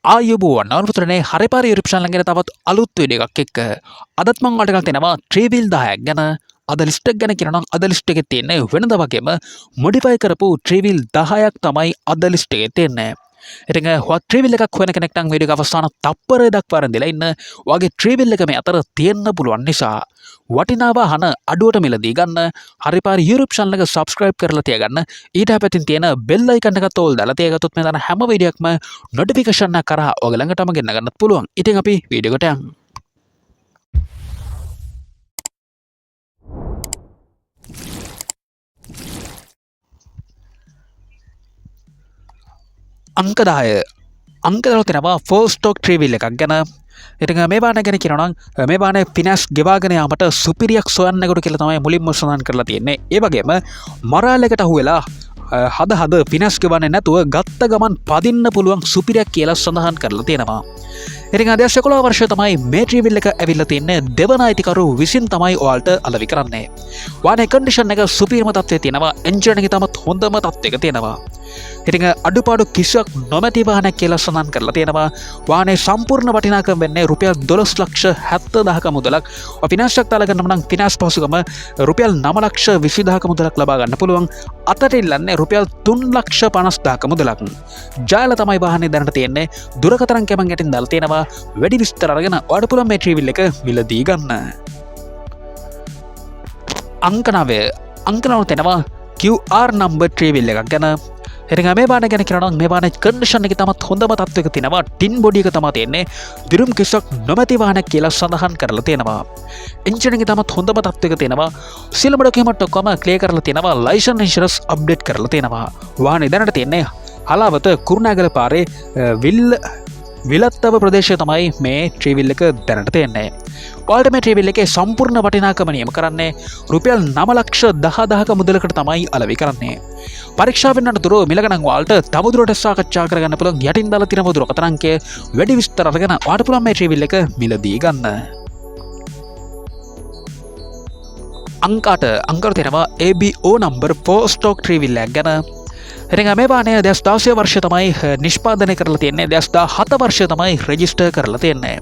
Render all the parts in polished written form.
ආයුබෝවන් නවතුරනේ හරිපාර YouTube channel එකේ තවත් අලුත් වීඩියෝ එකක් එක්ක අදත් මම ඔයාලට තියෙනවා ට්‍රීවිල් 10ක් ගැන අද ලිස්ට් එක ගැන කියනවා අද ලිස්ට් එකේ තියෙන වෙනද වගේම මොඩිෆයි කරපු ට්‍රීවිල් 10ක් තමයි අද ලිස්ට් එකේ තියෙන්නේ. ඉතින් ඔයා ට්‍රීවිල් එකක් හොයන කෙනෙක් නම් වීඩියෝ එක අවසාන තප්පරය දක්වා ඉඳලා ඉන්න ඔයාගේ ට්‍රීවිල් එක මේ අතර තියෙන්න පුළුවන් නිසා වටිනා වාහන අඩුවට මිලදී ගන්න හරිපාර YouTube channel එක subscribe කරලා තියාගන්න ඊට පැත්තෙන් තියෙන bell icon එකත් ඕල් දාලා තියාගත්තොත් මේ දාන හැම වීඩියෝ එකක්ම notification එක කරා ඔයාලා ළඟටම ගෙන්න ගන්නත් පුළුවන්. ඉතින් අපි වීඩියෝ එකට යමු. අංක 10 අංක 10 තියෙනවා full stock ට්‍රීවිල් එකක් ගැන. ඉතින් මේ බාන ගැන කියනවා නම් මේ බානේ ෆිනෑන්ස් ගෙවාගෙන යාමට සුපිරියක් සොයන්නකොට කියලා තමයි මුලින්ම සඳහන් කරලා තියෙන්නේ. ඒ වගේම මරාල් එකට අහුවෙලා හද ෆිනෑන්ස් ගෙවන්නේ නැතුව ගත්ත ගමන් පදින්න පුළුවන් සුපිරියක් කියලා සඳහන් කරලා තියෙනවා. ඉතින් 2011 වර්ෂය තමයි මේ ට්‍රීවිල් එක ඇවිල්ලා තින්නේ. දෙවන අයිතිකරු විසින් තමයි ඔයාලට අලෙවි කරන්නේ. වාහනේ කන්ඩිෂන් එක සුපිරිම තත්ත්වයේ තියෙනවා. එන්ජින් එකේ තමත් හොඳම තත්ත්වයක තියෙනවා. ඉතින් අඩුපාඩු කිසිවක් නොමැති වාහනයක් කියලා සඳහන් කරලා තියෙනවා. වාහනේ සම්පූර්ණ වටිනාකම වෙන්නේ රුපියල් 12,70,000ක මුදලක්. ෆිනෑන්ස් එකක් දාලා ගන්න නම් ෆිනෑන්ස් පහසුකම රුපියල් 9,20,000ක මුදලක් ලබා ගන්න පුළුවන්. අතට ඉල්ලන්නේ රුපියල් 3,50,000ක මුදලක්. ජාල තමයි වාහනේ දැනට තියෙන්නේ. දුරකථන අංකයන් යටින් දාලා තියෙනවා. වැඩි විස්තර අරගෙන ඔයාලට පුළුවන් මේ ට්‍රීවිල් එක මිලදී ගන්න. අංක 9 තියෙනවා QR number ට්‍රීවිල් එකක් ගැන. ඉතින් මේ බාන ගැන කියනවා නම් මේ බානේ කන්ඩිෂන් එකේ තමත් හොඳම තත්ත්වයක තියෙනවා. ටින් බොඩි එක තමයි තියෙන්නේ. දිරුම් කිසක් නොමැති වාහනයක් කියලා සඳහන් කරලා තියෙනවා. එන්ජින් එකේ තමත් හොඳම තත්ත්වයක තියෙනවා. සියලුම ඩොකියුමන්ට් ඔක්කොම ක්ලියර් කරලා තියෙනවා. ලයිසන්ස් ඉන්ෂුරන්ස් අප්ඩේට් කරලා තියෙනවා. වාහනේ දැනට තියෙන්නේ හලාවත කුරුණෑගල පාරේ විලත්තව ප්‍රදේශය තමයි මේ ට්‍රීවිල් එක දැනට තියෙන්නේ. ඔයාලට මේ ට්‍රීවිල් එකේ සම්පූර්ණ වටිනාකම නියම කරන්නේ රුපියල් 9,10,000ක මුදලකට තමයි අලෙවි කරන්නේ. පරීක්ෂාවෙන් අනතුරු මිල ගණන් ඔයාලට තවදුරටත් සාකච්ඡා කරගන්න පුළුවන්. යටින් දාලා තියෙන දුරකථන අංකය වැඩි විස්තර අරගෙන ඔයාලට පුළුවන් මේ ට්‍රීවිල් එක මිලදී ගන්න. අංක 8 තියෙනවා ABO number 4 stock ට්‍රීවිල් එකක් ගැන. ඉතින් මේ බානේ 2016 වර්ෂය තමයි නිෂ්පාදනය කරලා තියෙන්නේ. 2017 වර්ෂය තමයි රෙජිස්ටර් කරලා තියෙන්නේ.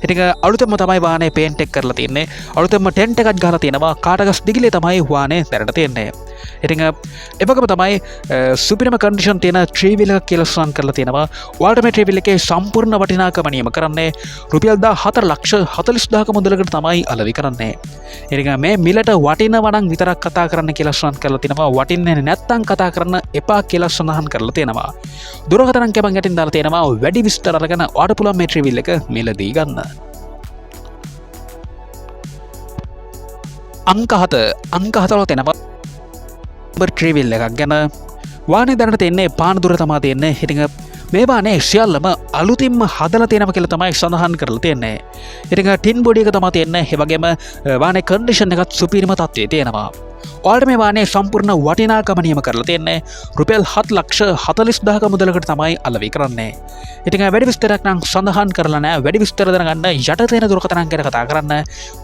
ඉතින් අලුතෙන්ම තමයි වාහනේ පේන්ට් එක කරලා තියෙන්නේ. අලුතෙන්ම ටෙන්ට් එකක් ගහලා තියෙනවා. කාටගස් දිගිලේ තමයි වාහනේ දැනට තියෙන්නේ. ඉතින් එවගේම තමයි සුපිරිම කන්ඩිෂන් තියෙන ට්‍රීවිල් එකක් කියලා සඳහන් කරලා තියෙනවා. ඔයාලට මේ ට්‍රීවිල් එකේ සම්පූර්ණ වටිනාකම නියම කරන්නේ රුපියල් 14,40,000ක මුදලකට තමයි අලෙවි කරන්නේ. ඉතින් මේ මිලට වටිනවා නම් විතරක් කතා කරන්න කියලා සඳහන් කරලා තියෙනවා. වටින්නේ නැත්නම් කතා කරන්න එපා කියලා සඳහන් කරලා තියෙනවා. දුරකථන අංකයන් යටින් දාලා තියෙනවා. වැඩි විස්තර අරගෙන ඔයාලට පුළුවන් මේ ට්‍රීවිල් එක මිලදී ගන්න. අංක 7 තියෙනවා ට්‍රීවිල් එකක් ගැන. වාහනේ දැනට තියෙන්නේ පාන දුර තමයි තියෙන්නේ. ඉතින් මේ වාහනේ සියල්ලම අලුතින්ම හදලා තියෙනවා කියලා තමයි සඳහන් කරලා තියෙන්නේ. ඉතින් ටින් බොඩි එක තමයි තියෙන්නේ. ඒ වගේම වාහනේ කන්ඩිෂන් එකත් සුපිරිම තත්ත්වයේ තියෙනවා. ඔයාලට මේ වාහනේ සම්පූර්ණ වටිනාකම නියම කරලා තියෙන්නේ රුපියල් 7,40,000ක මුදලකට තමයි අලෙවි කරන්නේ. ඉතින් වැඩි විස්තරයක් නම් සඳහන් කරලා නැහැ. වැඩි විස්තර දැනගන්න යට තියෙන දුරකථන අංකයට කතා කරන්න.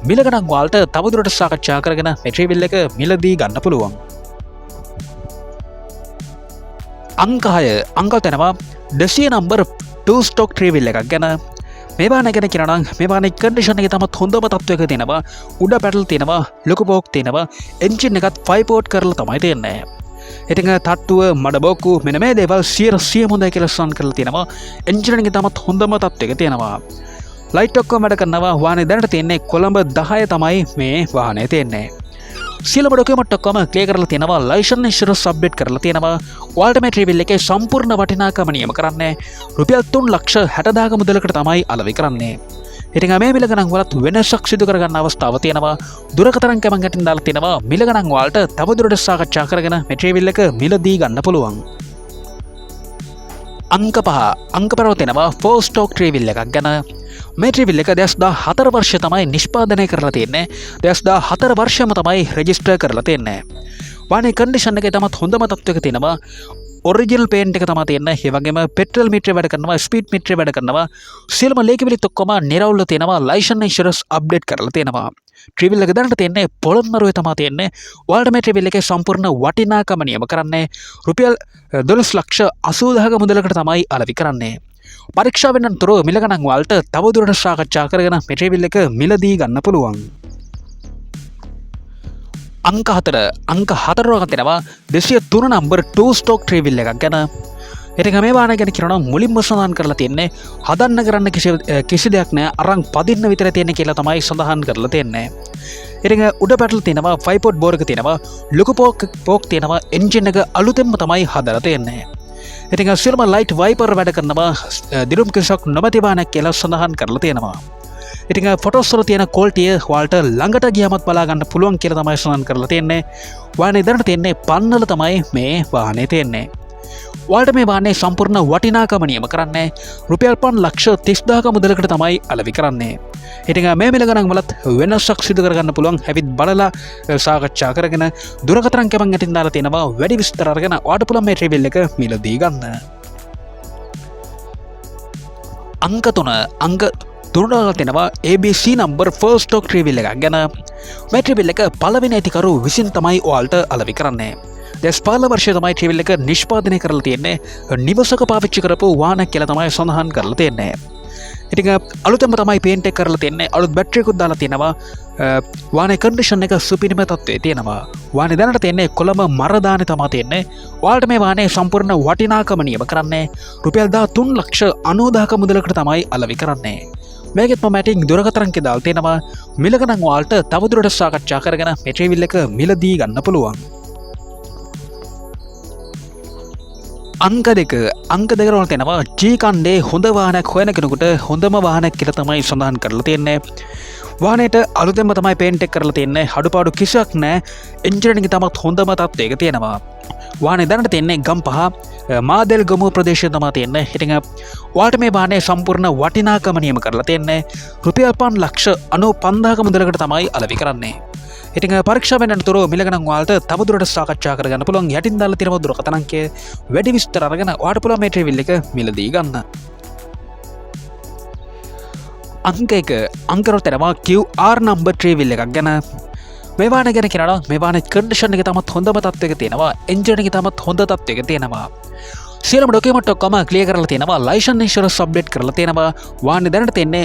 මිල ගණන් ඔයාලට තවදුරටත් සාකච්ඡා කරගෙන මේ ට්‍රීවිල් එක මිලදී ගන්න පුළුවන්. අංක 6 තියෙනවා ඩෙසිය නම්බර් 2 ස්ටොක් ට්‍රීවිල් එකක් ගැන. මේ බාන ගැන කියනවා නම් මේ බානේ කන්ඩිෂන් එකේ තමත් හොඳම තත්ත්වයක තියෙනවා. උඩ පැඩල් තියෙනවා, ලොකු බෝක් තියෙනවා. එන්ජින් එකත් 5 පෝට් කරලා තමයි තියෙන්නේ. ඉතින් තට්ටුව මඩ බෝක්කු මෙන්න මේ දේවල් 100% හොඳයි කියලා සඳහන් කරලා තියෙනවා. එන්ජින් එකේ තමත් හොඳම තත්ත්වයක තියෙනවා. ලයිට් ඔක්කොම වැඩ කරනවා. වාහනේ දැනට තියෙන්නේ කොළඹ 10 තමයි මේ වාහනේ තියෙන්නේ. සියලුම ඩොකියුමන්ට් ඔක්කොම ක්ලියර් කරලා තියෙනවා. ලයිසන්ස් ඉන්ෂුරන්ස් අප්ඩේට් කරලා තියෙනවා. ඔයාලට මේ ට්‍රීවිල් එකේ සම්පූර්ණ වටිනාකම නියම කරන්නේ රුපියල් 3,60,000ක මුදලකට තමයි අලෙවි කරන්නේ. ඉතින් මේ මිල ගණන් වලත් වෙනසක් සිදු කරගන්න අවස්ථාවක් තියෙනවා. දුරකථන අංකයන් යටින් දාලා තියෙනවා. මිල ගණන් ඔයාලට තවදුරටත් සාකච්ඡා කරගෙන මේ ට්‍රීවිල් එක මිලදී ගන්න පුළුවන්. අංක 5 තියෙනවා 4 ස්ටොක් ට්‍රීවිල් එකක් ගැන. මේ ට්‍රීවිල් එක 2014 වර්ෂය තමයි නිෂ්පාදනය කරලා තියෙන්නේ. 2014 වර්ෂයම තමයි රෙජිස්ටර් කරලා තියෙන්නේ. වාහනේ කන්ඩිෂන් එකේ තමත් හොඳම තත්ත්වයක තියෙනවා. ඔරිජිනල් පේන්ට් එක තමයි තියෙන්නේ. ඒ වගේම පෙට්‍රල් මීටරේ වැඩ කරනවා, ස්පීඩ් මීටරේ වැඩ කරනවා. සියලුම ලේකවිලිත් ඔක්කොම නිරවුල්ව තියෙනවා. ලයිසන්ස් ඉන්ෂුරන්ස් අප්ඩේට් කරලා තියෙනවා. ට්‍රීවිල් එක දැනට තියෙන්නේ පොළොන්නරුවේ තමයි තියෙන්නේ. ඔයාලට මේ ට්‍රීවිල් එකේ සම්පූර්ණ වටිනාකම නියම කරන්නේ රුපියල් 12,80,000ක මුදලකට තමයි අලෙවි කරන්නේ. පරීක්ෂාවෙන් අනතුරු මිල ගණන් වලට තවදුරටත් සාකච්ඡා කරගෙන මේ ට්‍රේවිල් එක මිලදී ගන්න පුළුවන්. අංක 4 වග තියෙනවා 203 නම්බර් 2 ස්ටොක් ට්‍රේවිල් එකක් ගැන. ඉතින් මේ වාහනය ගැන කියනවා මුලින්ම සඳහන් කරලා තියෙන්නේ හදන්න කරන්න කිසි දෙයක් නෑ අරන් පදින්න විතර තියෙන කියලා තමයි සඳහන් කරලා තියෙන්නේ. ඉතින් උඩ පැටල තියෙනවා 5 පොට් බෝර් එක තියෙනවා ලොකු පෝක් තියෙනවා එන්ජින් එක අලුතෙන්ම තමයි හදලා තියෙන්නේ. ඉතින් සිල්ම ලයිට් වයිපර් වැඩ කරනවා දිරුම් කිසක් නොමැති වාහනයක් කියලා සඳහන් කරලා තියෙනවා. ඉතින් ෆොටෝස් වල තියෙන ක්වොලිටිය ඔයාලට ළඟට ගියාමත් බලා ගන්න පුළුවන් කියලා තමයි සඳහන් කරලා තියෙන්නේ. වාහනේ දැනට තියෙන්නේ පන්නල තමයි මේ වාහනේ තියෙන්නේ. ඔයාලට මේ වාහනේ සම්පූර්ණ වටිනාකම නියම කරන්නේ රුපියල් 5,30,000ක මුදලකට තමයි අලෙවි කරන්නේ. ඉතින් මේ මිල ගණන් වලත් වෙනසක් සිදු කරගන්න පුළුවන්. හැවිත් බලලා සාකච්ඡා කරගෙන දුරකථන කැමන් යටින් දාලා තියෙනවා වැඩි විස්තර අරගෙන ඔයාලට පුළුවන් මේ ට්‍රේවිල් එක මිලදී ගන්න. අංක 3 තුනට තියෙනවා ABC නම්බර් 4 ස්ටොක් ට්‍රේවිල් එකක් ගැන. මේ ට්‍රේවිල් එක පළවෙනි අයිතිකරු විසින් තමයි ඔයාලට අලෙවි කරන්නේ. 2015 වර්ෂයේ තමයි ට්‍රේවිල් එක නිෂ්පාදනය කරලා තියෙන්නේ. නිවසක පාවිච්චි කරපු වාහනයක් කියලා තමයි සඳහන් කරලා තියෙන්නේ. ඉතින් අලුතෙන්ම තමයි පේන්ට් එක කරලා තියෙන්නේ. අලුත් බැටරියකුත් දාලා තියෙනවා. වාහනේ කන්ඩිෂන් එක සුපිරිම තත්ත්වයේ තියෙනවා. වාහනේ දැනට තියෙන්නේ කොළඹ මරදානේ තමයි තියෙන්නේ. ඔයාලට මේ වාහනේ සම්පූර්ණ වටිනාකම නියම කරන්නේ රුපියල් 3,90,000ක මුදලකට තමයි අලෙවි කරන්නේ. මේකෙත් මැටිං දුරකථනක දාලා තියෙනවා. මිල ගණන් ඔයාලට තවදුරටත් සාකච්ඡා කරගෙන මේ ට්‍රේවිල් එක මිලදී ගන්න පුළුවන්. අංක 2 වල තියෙනවා G කණ්ඩේ හොඳ වාහනයක් හොයන කෙනෙකුට හොඳම වාහනයක් කියලා තමයි සඳහන් කරලා තියෙන්නේ. වාහනේට අලුතෙන්ම තමයි පේන්ට් එක කරලා තියෙන්නේ. අඩුපාඩු කිසිවක් නැහැ. එන්ජින් එකේ තමත් හොඳම තත්ත්වයක තියෙනවා. වාහනේ දැනට තියෙන්නේ ගම්පහ මාදෙල් ගමුව ප්‍රදේශයේ තමයි තියෙන්නේ. ඉතින් ඔයාලට මේ වාහනේ සම්පූර්ණ වටිනාකම නියම කරලා තියෙන්නේ රුපියල් 5,95,000ක මුදලකට තමයි අලෙවි කරන්නේ. ඉතින් පරීක්ෂාවෙන් අනතුරු මිල ගණන් ඔයාලට තවදුරටත් සාකච්ඡා කරගන්න පුළුවන්. යටින් දාලා තියෙන දුරකථන අංකය වැඩි විස්තර අරගෙන ඔයාලට පුළුවන් මේ ට්‍රේවිල් එක මිලදී ගන්න. අංක 1 තියෙනවා QR නම්බර් ට්‍රේවිල් එකක් ගැන. මේ වාහනේ ගැන කියනවා මේ වාහනේ කන්ඩිෂන් එක තමත් හොඳම තත්ත්වයක තියෙනවා. එන්ජින් එක තමත් හොඳ තත්ත්වයක තියෙනවා. සියලුම ඩොකියුමන්ට් ඔක්කොම ක්ලියර් කරලා තියෙනවා. ලයිසන්ස් ඉන්ෂුරන්ස් අප්ඩේට් කරලා තියෙනවා. වාහනේ දැනට තියෙන්නේ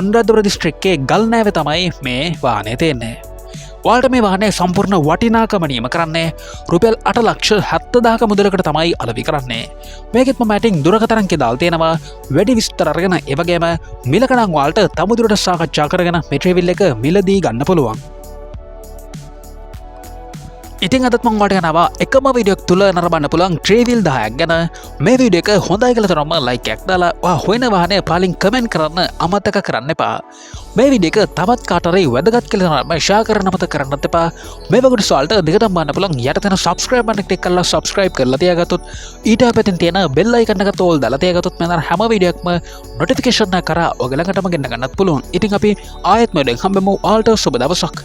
අනුරාධපුර දිස්ත්‍රික්කයේ ගල්නෑවේ තමයි මේ වාහනේ තියෙන්නේ. ඔයාලට මේ වාහනේ සම්පූර්ණ වටිනාකම නියම කරන්නේ රුපියල් 8,70,000ක මුදලකට තමයි අලෙවි කරන්නේ. මේකෙත් මැටිං දුරකථනක දාලා තියෙනවා. වැඩි විස්තර අරගෙන ඒ වගේම මිල ගණන් ඔයාලට තවදුරටත් සාකච්ඡා කරගෙන මේ ට්‍රේවිල් එක මිලදී ගන්න පුළුවන්. ඉතින් අදත් මම ඔයාලට ගෙනාවා එකම වීඩියෝ එකක් තුල නරඹන්න පුළුවන් ට්‍රේවිල් 10ක් ගැන. මේ වීඩියෝ එක හොඳයි කියලා තරම්ම ලයික් එකක් දාලා ඔයා හොයන වාහනේ පාලින් කමෙන්ට් කරන්න අමතක කරන්න එපා. මේ වීඩියෝ එක තවත් කාට හරි වැදගත් කියලා තරම්ම ෂෙයා කරන්න අමතක කරන්නත් එපා. මේ වගේ සල්ට දිගටම බලන්න පුළුවන් යට තියෙන subscribe button එක ක්ලික් කරලා subscribe කරලා තියාගත්තොත් ඊට පැත්තෙන් තියෙන bell icon එක තෝල් දාලා තියාගත්තොත් මම හැම වීඩියෝ එකක්ම notification එක කරා ඔයගලටම ගෙන්න ගන්නත් පුළුවන්. ඉතින් අපි ආයෙත් මේ දෙක හම්බෙමු. ආල්ට සුබ දවසක්.